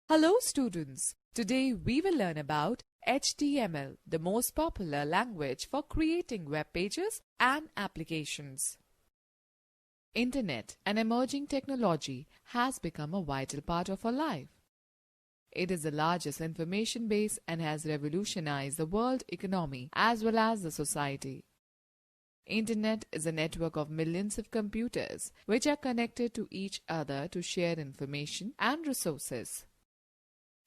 Hello students, today we will learn about HTML, the most popular language for creating web pages and applications. Internet, an emerging technology, has become a vital part of our life. It is the largest information base and has revolutionized the world economy as well as the society. Internet is a network of millions of computers which are connected to each other to share information and resources.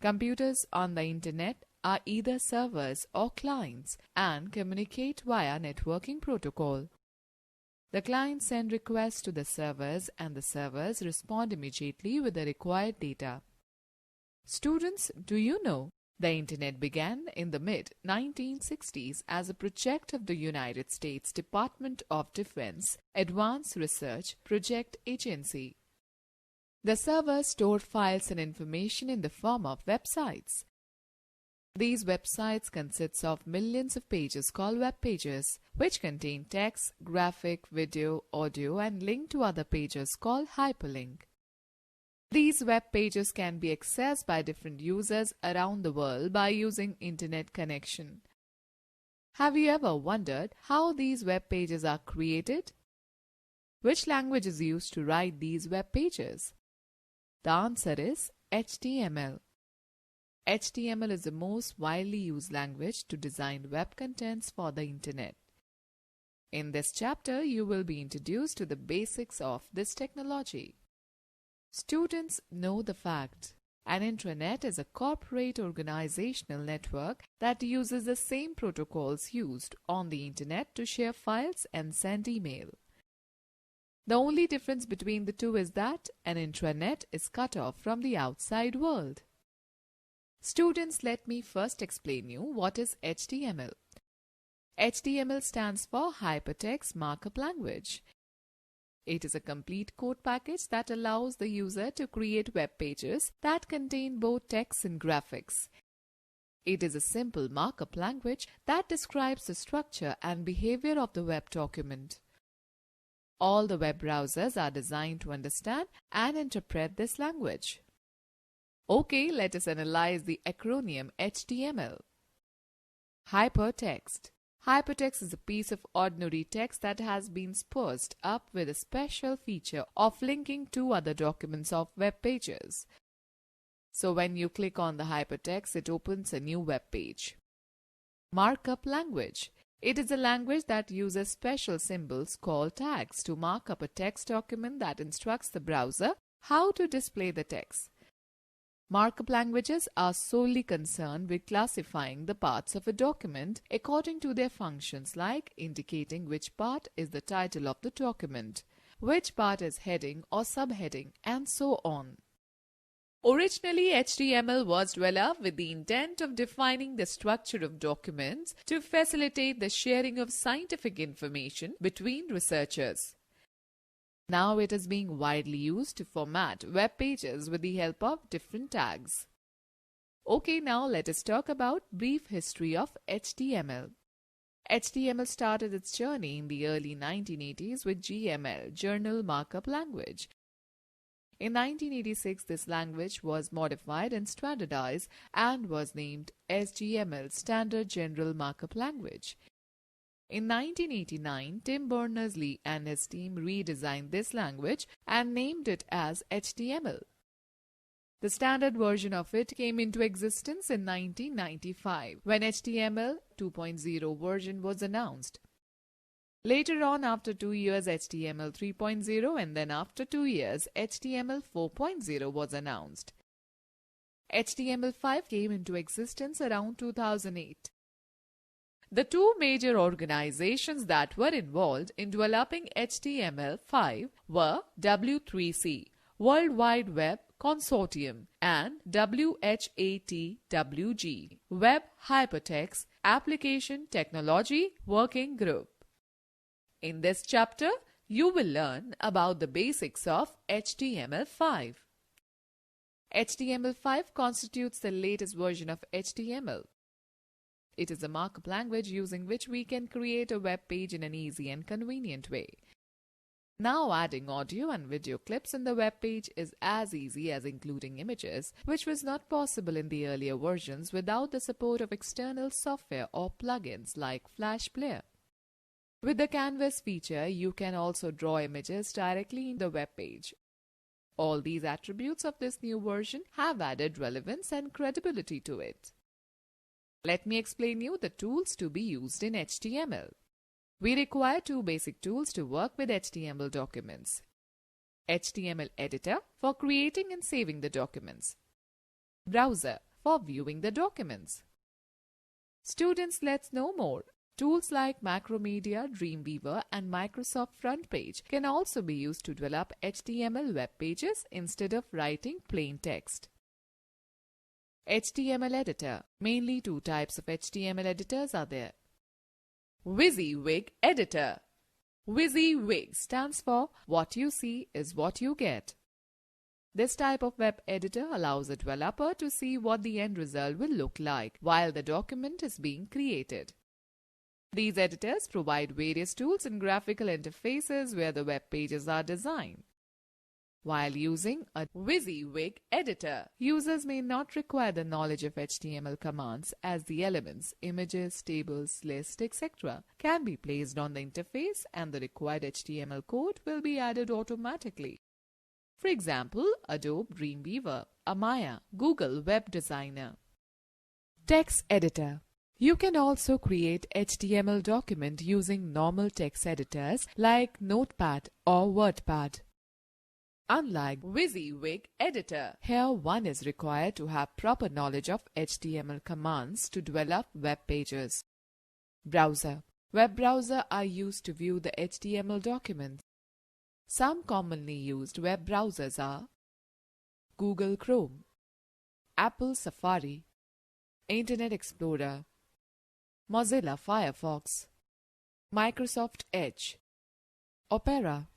Computers on the Internet are either servers or clients and communicate via networking protocol. The clients send requests to the servers and the servers respond immediately with the required data. Students, do you know the Internet began in the mid-1960s as a project of the United States Department of Defense Advanced Research Project Agency. The servers stored files and information in the form of websites. These websites consist of millions of pages called web pages, which contain text, graphic, video, audio, and link to other pages called hyperlink. These web pages can be accessed by different users around the world by using internet connection. Have you ever wondered how these web pages are created? Which language is used to write these web pages? The answer is HTML. HTML is the most widely used language to design web contents for the Internet. In this chapter, you will be introduced to the basics of this technology. Students know the fact an intranet is a corporate organizational network that uses the same protocols used on the Internet to share files and send email. The only difference between the two is that an intranet is cut off from the outside world. Students, let me first explain you what is HTML. HTML stands for Hypertext Markup Language. It is a complete code package that allows the user to create web pages that contain both text and graphics. It is a simple markup language that describes the structure and behavior of the web document. All the web browsers are designed to understand and interpret this language. Okay, let us analyze the acronym HTML. Hypertext. Hypertext is a piece of ordinary text that has been spruced up with a special feature of linking to other documents of web pages. So when you click on the hypertext, it opens a new web page. Markup language. It is a language that uses special symbols called tags to mark up a text document that instructs the browser how to display the text. Markup languages are solely concerned with classifying the parts of a document according to their functions, like indicating which part is the title of the document, which part is heading or subheading, and so on. Originally, HTML was developed with the intent of defining the structure of documents to facilitate the sharing of scientific information between researchers. Now it is being widely used to format web pages with the help of different tags. Okay, now let us talk about brief history of HTML. HTML started its journey in the early 1980s with GML, General Markup Language. In 1986, this language was modified and standardized and was named SGML, Standard General Markup Language. In 1989, Tim Berners-Lee and his team redesigned this language and named it as HTML. The standard version of it came into existence in 1995 when HTML 2.0 version was announced. Later on, after 2 years, HTML 3.0, and then after 2 years, HTML 4.0 was announced. HTML5 came into existence around 2008. The two major organizations that were involved in developing HTML5 were W3C, World Wide Web Consortium, and WHATWG, Web Hypertext Application Technology Working Group. In this chapter, you will learn about the basics of HTML5. HTML5 constitutes the latest version of HTML. It is a markup language using which we can create a web page in an easy and convenient way. Now adding audio and video clips in the web page is as easy as including images, which was not possible in the earlier versions without the support of external software or plugins like Flash Player. With the Canvas feature, you can also draw images directly in the web page. All these attributes of this new version have added relevance and credibility to it. Let me explain you the tools to be used in HTML. We require two basic tools to work with HTML documents. HTML Editor for creating and saving the documents. Browser for viewing the documents. Students, let's know more. Tools like Macromedia, Dreamweaver, and Microsoft FrontPage can also be used to develop HTML web pages instead of writing plain text. HTML Editor. Mainly two types of HTML editors are there. WYSIWYG Editor. WYSIWYG stands for What You See is What You Get. This type of web editor allows a developer to see what the end result will look like while the document is being created. These editors provide various tools and graphical interfaces where the web pages are designed. While using a WYSIWYG editor, users may not require the knowledge of HTML commands as the elements, images, tables, lists, etc. can be placed on the interface and the required HTML code will be added automatically. For example, Adobe Dreamweaver, Amaya, Google Web Designer. Text editor. You can also create HTML document using normal text editors like Notepad or WordPad. Unlike WYSIWYG editor, here one is required to have proper knowledge of HTML commands to develop web pages. Browser. Web browsers are used to view the HTML documents. Some commonly used web browsers are Google Chrome, Apple Safari, Internet Explorer, Mozilla Firefox, Microsoft Edge, Opera.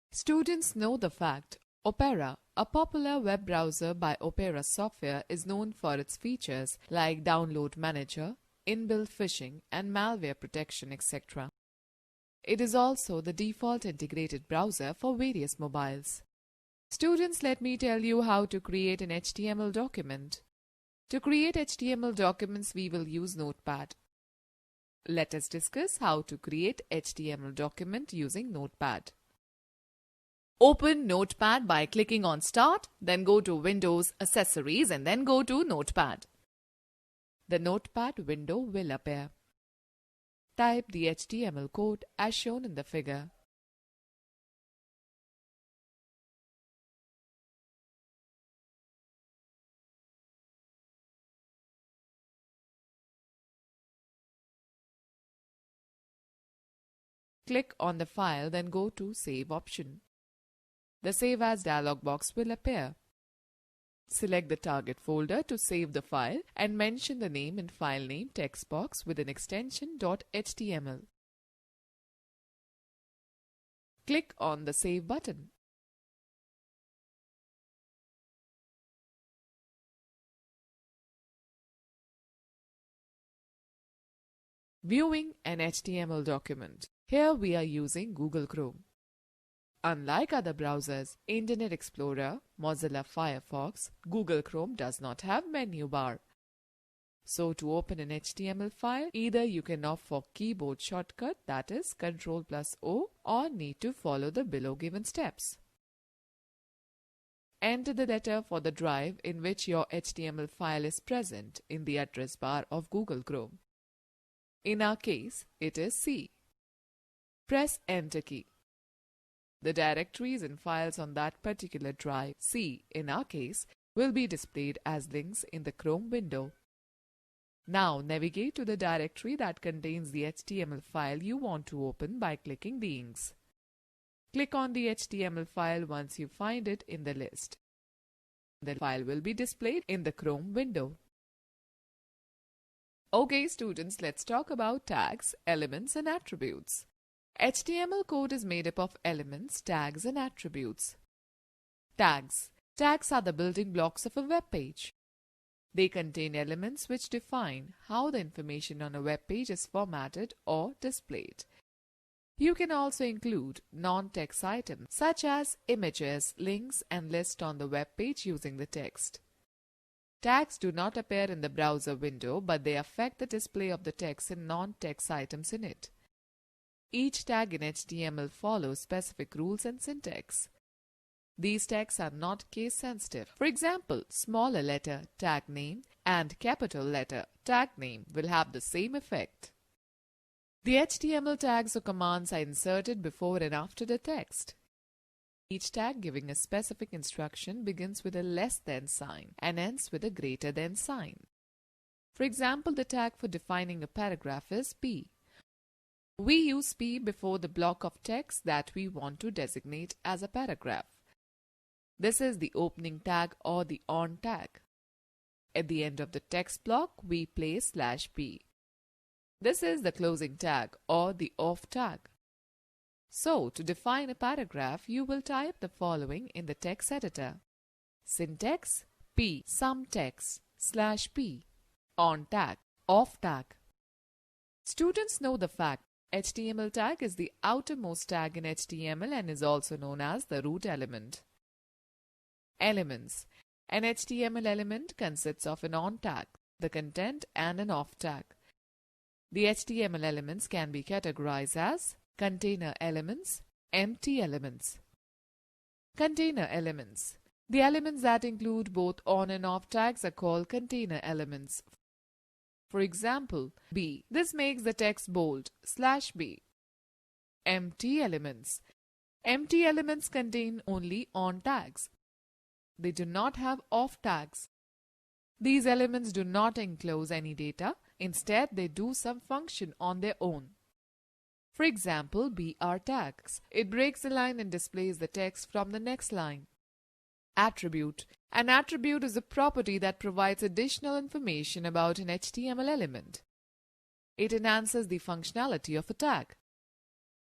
Students know the fact Opera, a popular web browser by Opera Software, is known for its features like download manager, inbuilt phishing and malware protection, etc. It is also the default integrated browser for various mobiles. Students, let me tell you how to create an HTML document. To create HTML documents, we will use Notepad. Let us discuss how to create HTML document using Notepad. Open Notepad by clicking on Start, then go to Windows, Accessories, and then go to Notepad. The Notepad window will appear. Type the HTML code as shown in the figure. Click on the file, then go to Save option. The Save As dialog box will appear. Select the target folder to save the file and mention the name in file name text box with an extension .html. Click on the Save button. Viewing an HTML document. Here we are using Google Chrome. Unlike other browsers, Internet Explorer, Mozilla Firefox, Google Chrome does not have menu bar. So to open an HTML file, either you can opt for keyboard shortcut, that is Ctrl+O, or need to follow the below given steps. Enter the letter for the drive in which your HTML file is present in the address bar of Google Chrome. In our case, it is C. Press Enter key. The directories and files on that particular drive, C in our case, will be displayed as links in the Chrome window. Now navigate to the directory that contains the HTML file you want to open by clicking the inks. Click on the HTML file once you find it in the list. The file will be displayed in the Chrome window. Okay students, let's talk about tags, elements and attributes. HTML code is made up of elements, tags and attributes. Tags. Tags are the building blocks of a web page. They contain elements which define how the information on a web page is formatted or displayed. You can also include non-text items such as images, links, and lists on the web page using the text. Tags do not appear in the browser window, but they affect the display of the text and non-text items in it. Each tag in HTML follows specific rules and syntax. These tags are not case sensitive. For example, smaller letter tag name and capital letter tag name will have the same effect. The HTML tags or commands are inserted before and after the text. Each tag giving a specific instruction begins with a less than sign and ends with a greater than sign. For example, the tag for defining a paragraph is P. We use P before the block of text that we want to designate as a paragraph. This is the opening tag or the on tag. At the end of the text block, we place /P. This is the closing tag or the off tag. So, to define a paragraph, you will type the following in the text editor. Syntax P sum text /P on tag off tag. Students know the fact HTML tag is the outermost tag in HTML and is also known as the root element. Elements. An HTML element consists of an on tag, the content, and an off tag. The HTML elements can be categorized as container elements, empty elements. Container elements. The elements that include both on and off tags are called container elements. For example, B. This makes the text bold, /B. Empty elements. Empty elements contain only on tags. They do not have off tags. These elements do not enclose any data. Instead, they do some function on their own. For example, BR tags. It breaks a line and displays the text from the next line. Attribute. An attribute is a property that provides additional information about an HTML element. It enhances the functionality of a tag.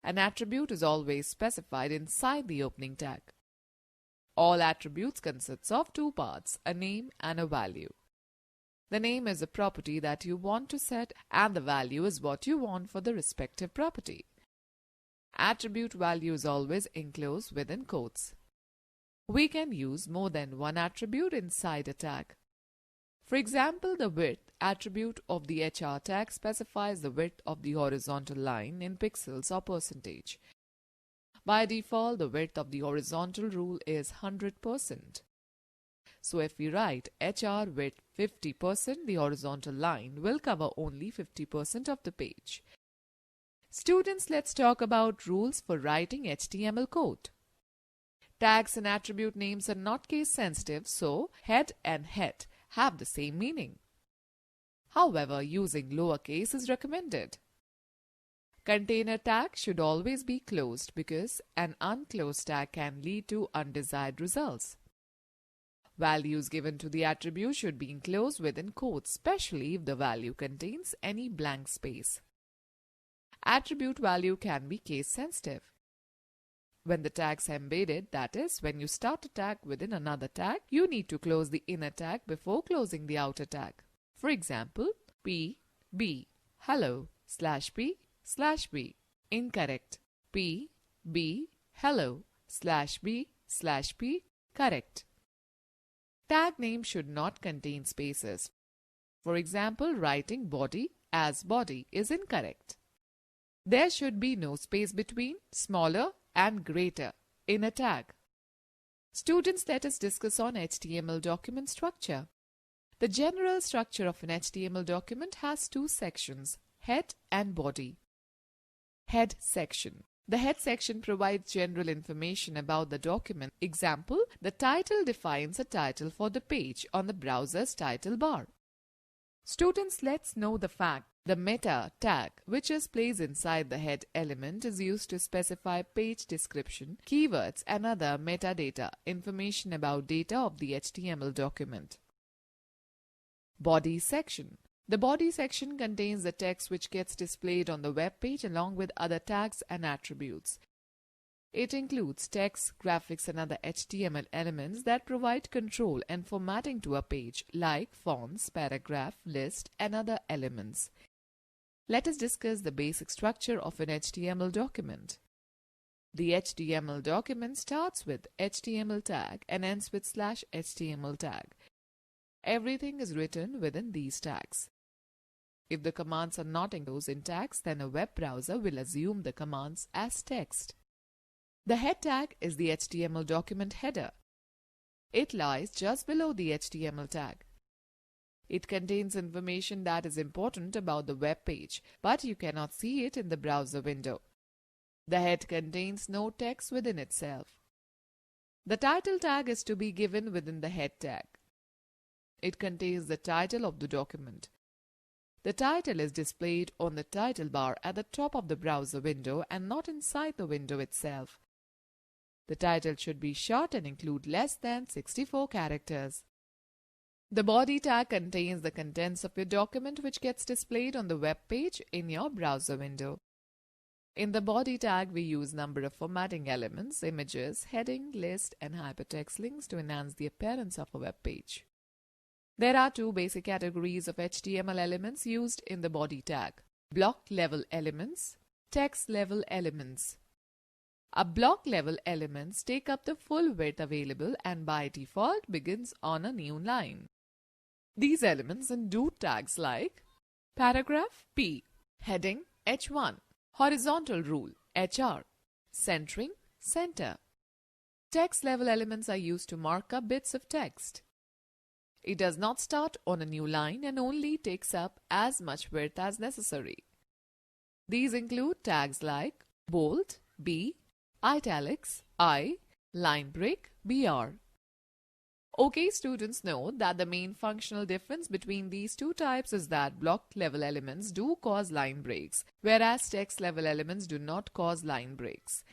An attribute is always specified inside the opening tag. All attributes consist of two parts, a name and a value. The name is a property that you want to set and the value is what you want for the respective property. Attribute value is always enclosed within quotes. We can use more than one attribute inside a tag. For example, the width attribute of the HR tag specifies the width of the horizontal line in pixels or percentage. By default, the width of the horizontal rule is 100%. So if we write HR width 50%, the horizontal line will cover only 50% of the page. Students, let's talk about rules for writing HTML code. Tags and attribute names are not case sensitive, so head and het have the same meaning. However, using lowercase is recommended. Container tag should always be closed because an unclosed tag can lead to undesired results. Values given to the attribute should be enclosed within quotes, especially if the value contains any blank space. Attribute value can be case sensitive. When the tags are embedded, that is, when you start a tag within another tag, you need to close the inner tag before closing the outer tag. For example, P, B, hello, /P, /B. Incorrect. P, B, hello, /B, /P, correct. Tag name should not contain spaces. For example, writing body as body is incorrect. There should be no space between smaller and greater in a tag. Students, let us discuss on HTML document structure. The general structure of an HTML document has two sections, head and body. Head section. The head section provides general information about the document. Example, the title defines a title for the page on the browser's title bar. Students, let's know the fact. The meta tag, which is placed inside the head element, is used to specify page description, keywords, and other metadata, information about data of the HTML document. Body section. The body section contains the text which gets displayed on the web page along with other tags and attributes. It includes text, graphics, and other HTML elements that provide control and formatting to a page, like fonts, paragraph, list, and other elements. Let us discuss the basic structure of an HTML document. The HTML document starts with HTML tag and ends with /HTML tag. Everything is written within these tags. If the commands are not enclosed in tags, then a web browser will assume the commands as text. The head tag is the HTML document header. It lies just below the HTML tag. It contains information that is important about the web page, but you cannot see it in the browser window. The head contains no text within itself. The title tag is to be given within the head tag. It contains the title of the document. The title is displayed on the title bar at the top of the browser window and not inside the window itself. The title should be short and include less than 64 characters. The body tag contains the contents of your document which gets displayed on the web page in your browser window. In the body tag, we use number of formatting elements, images, heading, list, and hypertext links to enhance the appearance of a web page. There are two basic categories of HTML elements used in the body tag: block level elements, text level elements. A block level elements take up the full width available and by default begins on a new line. These elements include tags like paragraph P, heading H1, horizontal rule HR, centering center. Text level elements are used to mark up bits of text. It does not start on a new line and only takes up as much width as necessary. These include tags like bold, B, italics, I, line break, BR. Okay, students, note that the main functional difference between these two types is that block level elements do cause line breaks, whereas text level elements do not cause line breaks.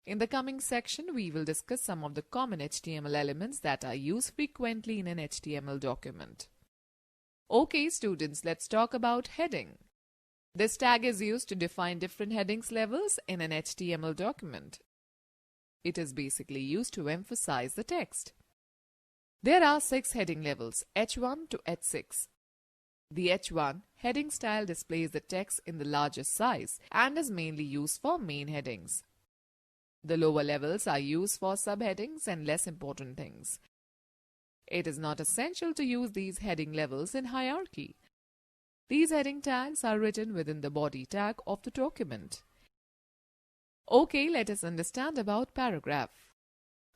In the coming section, we will discuss some of the common HTML elements that are used frequently in an HTML document. Okay, students, let's talk about heading. This tag is used to define different headings levels in an HTML document. It is basically used to emphasize the text. There are 6 heading levels, H1 to H6. The H1 heading style displays the text in the largest size and is mainly used for main headings. The lower levels are used for subheadings and less important things. It is not essential to use these heading levels in hierarchy. These heading tags are written within the body tag of the document. Okay, let us understand about paragraph.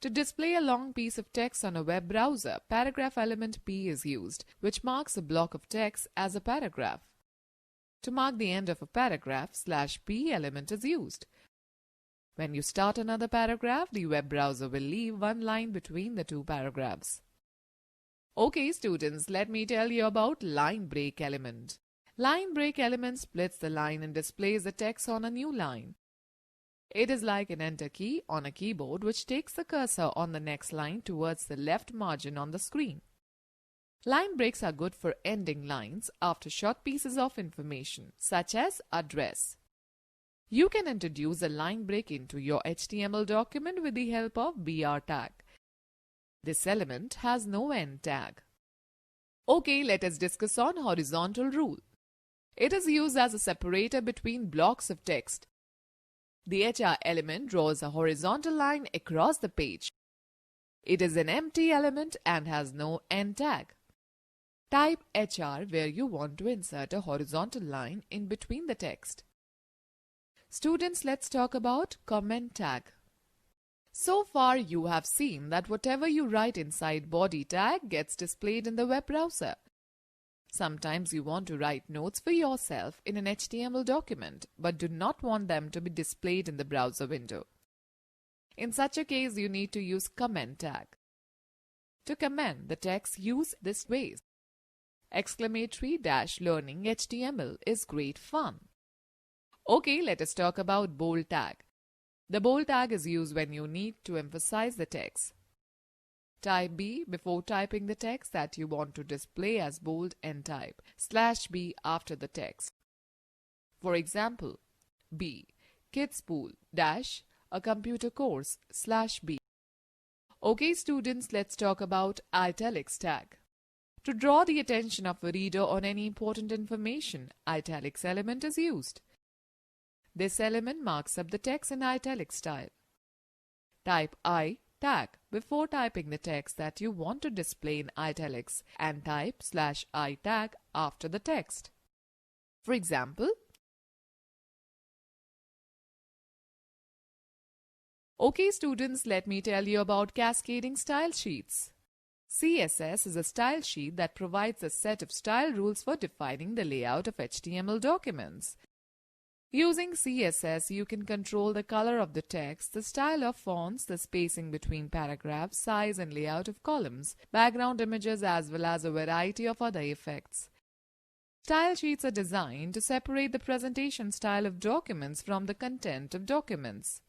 To display a long piece of text on a web browser, paragraph element P is used, which marks a block of text as a paragraph. To mark the end of a paragraph, /P element is used. When you start another paragraph, the web browser will leave one line between the two paragraphs. Okay, students, let me tell you about line break element. Line break element splits the line and displays the text on a new line. It is like an enter key on a keyboard which takes the cursor on the next line towards the left margin on the screen. Line breaks are good for ending lines after short pieces of information, such as address. You can introduce a line break into your HTML document with the help of BR tag. This element has no end tag. Okay, let us discuss on horizontal rule. It is used as a separator between blocks of text. The HR element draws a horizontal line across the page. It is an empty element and has no end tag. Type HR where you want to insert a horizontal line in between the text. Students, let's talk about comment tag. So far, you have seen that whatever you write inside body tag gets displayed in the web browser. Sometimes you want to write notes for yourself in an HTML document, but do not want them to be displayed in the browser window. In such a case, you need to use comment tag. To comment the text, use this way. !learning HTML is great fun. Okay, let us talk about bold tag. The bold tag is used when you need to emphasize the text. Type B before typing the text that you want to display as bold and type /B after the text. For example, B, kids pool dash a computer course /B. Okay, students, let's talk about italics tag. To draw the attention of a reader on any important information, italics element is used. This element marks up the text in italic style. Type I tag before typing the text that you want to display in italics and type /I tag after the text. For example, okay students, let me tell you about cascading style sheets. CSS is a style sheet that provides a set of style rules for defining the layout of HTML documents. Using CSS, you can control the color of the text, the style of fonts, the spacing between paragraphs, size and layout of columns, background images, as well as a variety of other effects. Style sheets are designed to separate the presentation style of documents from the content of documents.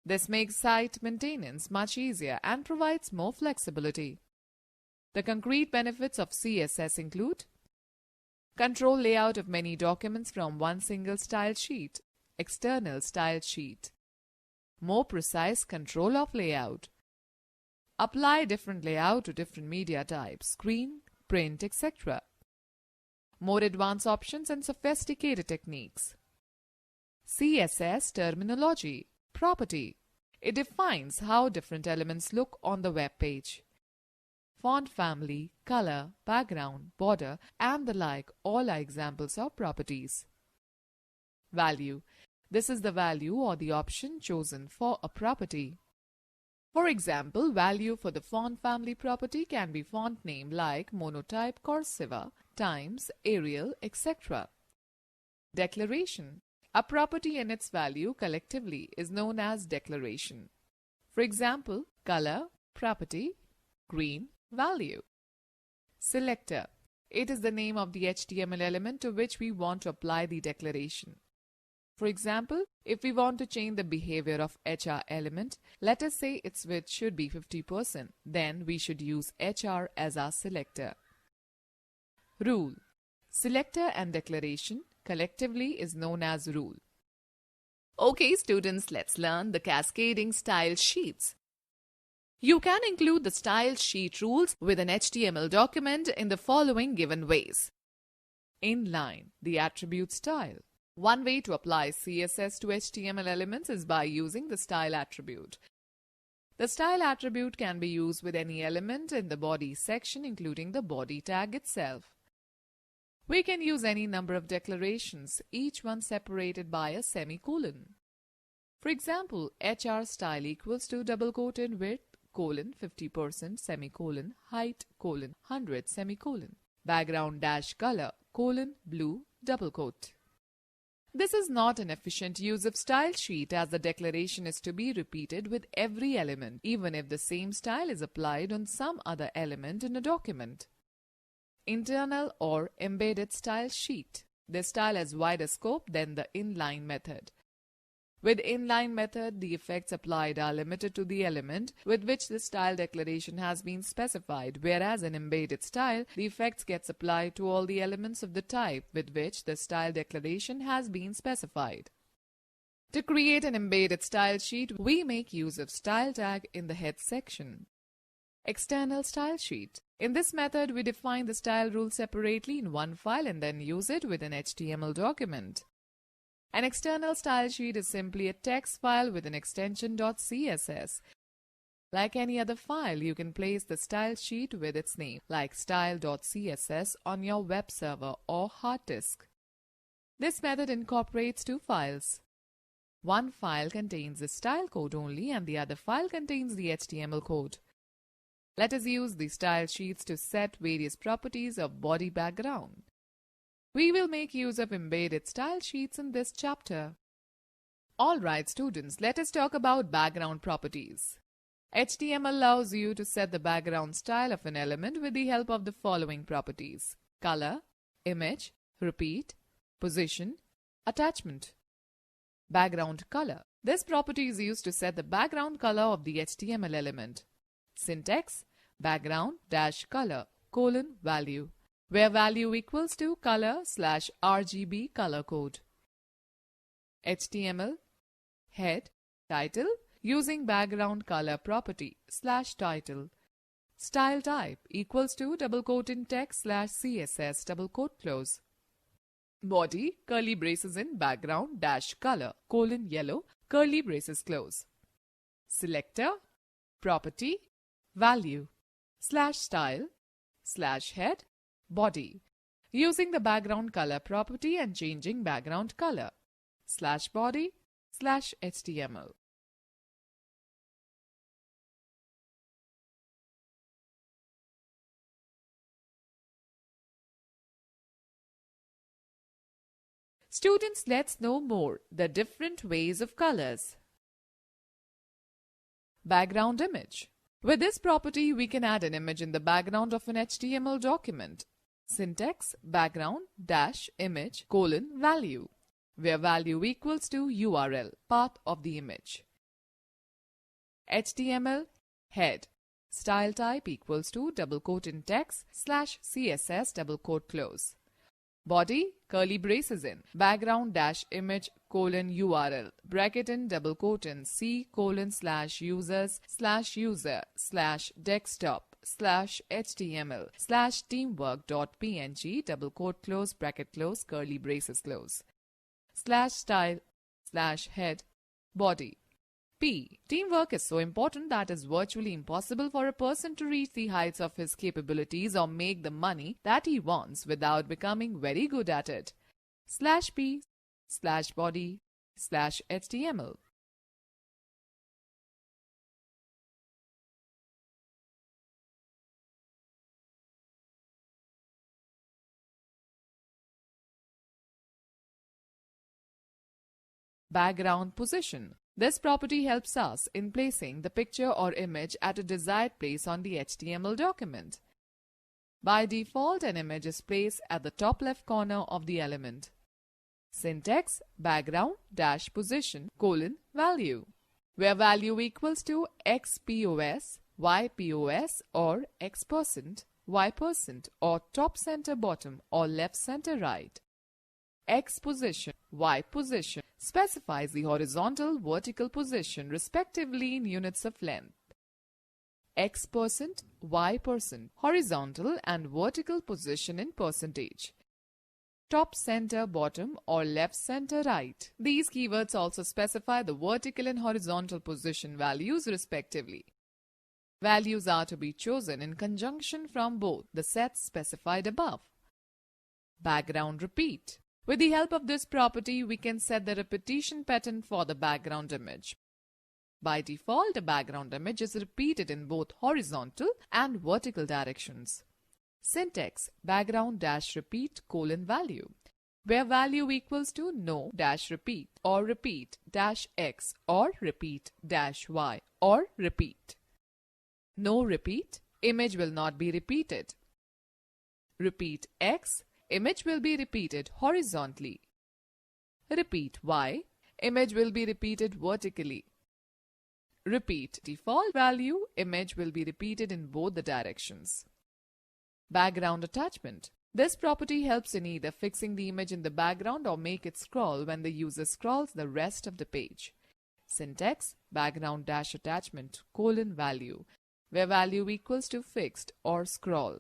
This makes site maintenance much easier and provides more flexibility. The concrete benefits of CSS include control layout of many documents from one single style sheet, external style sheet, more precise control of layout, apply different layout to different media types, screen, print, etc., more advanced options and sophisticated techniques. CSS terminology. Property. It defines how different elements look on the web page. Font family, color, background, border, and the like all are examples of properties. Value. This is the value or the option chosen for a property. For example, value for the font family property can be font name like Monotype, Cursiva, Times, Arial, etc. Declaration. A property and its value collectively is known as declaration. For example, color, property, green, value. Selector. It is the name of the HTML element to which we want to apply the declaration. For example, if we want to change the behavior of HR element, let us say its width should be 50%, then we should use HR as our selector. Rule. Selector and declaration collectively is known as rule. Okay students, let's learn the cascading style sheets. You can include the style sheet rules with an HTML document in the following given ways. Inline, the attribute style. One way to apply CSS to HTML elements is by using the style attribute. The style attribute can be used with any element in the body section, including the body tag itself. We can use any number of declarations, each one separated by a semicolon. For example, HR style equals to double quoted width, colon 50%, semicolon, height, colon 100, semicolon, background dash color, colon blue, double quote. This is not an efficient use of style sheet as the declaration is to be repeated with every element, even if the same style is applied on some other element in a document. Internal or embedded style sheet. This style has wider scope than the inline method. With inline method, the effects applied are limited to the element with which the style declaration has been specified, whereas in embedded style, the effects gets applied to all the elements of the type with which the style declaration has been specified. To create an embedded style sheet, we make use of style tag in the head section. External style sheet. In this method, we define the style rule separately in one file and then use it with an HTML document. An external style sheet is simply a text file with an extension .css. Like any other file, you can place the style sheet with its name, like style.css, on your web server or hard disk. This method incorporates two files. One file contains the style code only and the other file contains the HTML code. Let us use the style sheets to set various properties of body background. We will make use of embedded style sheets in this chapter. Alright students, let us talk about background properties. HTML allows you to set the background style of an element with the help of the following properties: color, image, repeat, position, attachment. Background color. This property is used to set the background color of the HTML element. Syntax: background dash color colon value, where value equals to color / RGB color code. HTML head title using background color property /title. Style type equals to double quote in text slash CSS double quote close. Body curly braces in background dash color colon yellow curly braces close. Selector property value slash style slash head body using the background color property and changing background color slash body slash HTML. Students, let's know more the different ways of colors. Background image. With this property, we can add an image in the background of an HTML document. Syntax background dash image colon value, where value equals to URL, path of the image. HTML head. Style type equals to double quote in text slash CSS double quote close. Body curly braces in background dash image colon URL bracket in double quote in C colon slash users slash user slash desktop slash HTML slash teamwork.png double quote close bracket close curly braces close slash style slash head body. P. Teamwork is so important that it's virtually impossible for a person to reach the heights of his capabilities or make the money that he wants without becoming very good at it. Slash P slash body slash HTML. Background position. This property helps us in placing the picture or image at a desired place on the HTML document. By default, an image is placed at the top left corner of the element. Syntax background dash position colon value, where value equals to XPOS, YPOS or X%, Y% or top center bottom or left center right. X position, Y position specifies the horizontal, vertical position respectively in units of length. X%, Y%, horizontal and vertical position in percentage. Top center bottom or left center right. These keywords also specify the vertical and horizontal position values respectively. Values are to be chosen in conjunction from both the sets specified above. Background repeat. With the help of this property, we can set the repetition pattern for the background image. By default, the background image is repeated in both horizontal and vertical directions. Syntax background dash repeat colon value, where value equals to no dash repeat or repeat dash X or repeat dash Y or repeat. No repeat, image will not be repeated. Repeat X, image will be repeated horizontally. Repeat Y, image will be repeated vertically. Repeat default value, image will be repeated in both the directions. Background attachment. This property helps in either fixing the image in the background or make it scroll when the user scrolls the rest of the page. Syntax background dash attachment colon value, where value equals to fixed or scroll.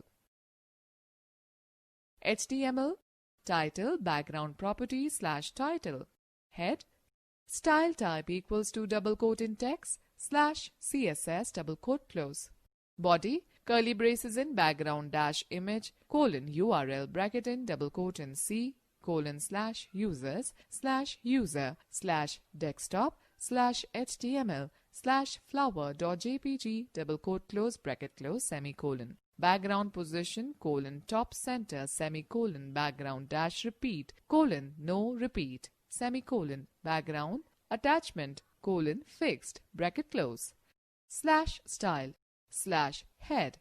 HTML title background property slash title head style type equals to double quote in text slash CSS double quote close. Body curly braces in background dash image colon URL bracket in double quote in C colon slash users slash user slash desktop slash HTML slash flower.jpg double quote close bracket close semicolon. Background position colon top center semicolon background dash repeat colon no repeat semicolon background attachment colon fixed bracket close slash style slash head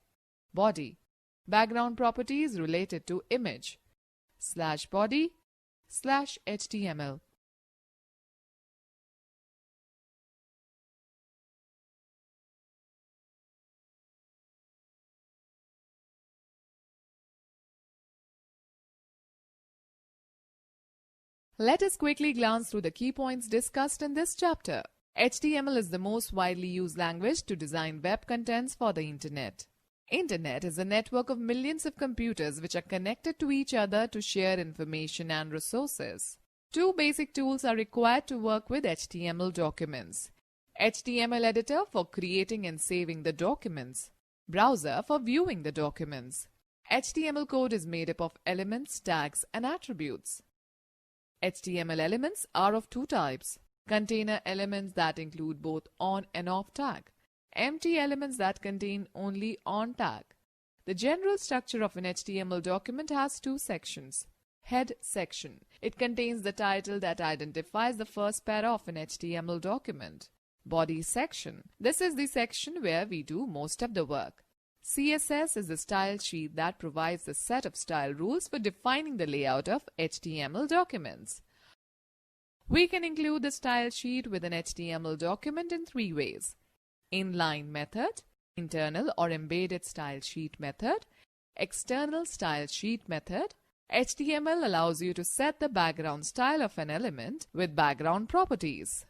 body background properties related to image slash body slash HTML. Let us quickly glance through the key points discussed in this chapter. HTML is the most widely used language to design web contents for the internet. Internet is a network of millions of computers which are connected to each other to share information and resources. Two basic tools are required to work with HTML documents. HTML editor for creating and saving the documents. Browser for viewing the documents. HTML code is made up of elements, tags, and attributes. HTML elements are of two types: container elements that include both on and off tag, empty elements that contain only on tag. The general structure of an HTML document has two sections. Head section. It contains the title that identifies the first para of an HTML document. Body section. This is the section where we do most of the work. CSS is the style sheet that provides a set of style rules for defining the layout of HTML documents. We can include the style sheet with an HTML document in three ways: inline method, internal or embedded style sheet method, external style sheet method. HTML allows you to set the background style of an element with background properties.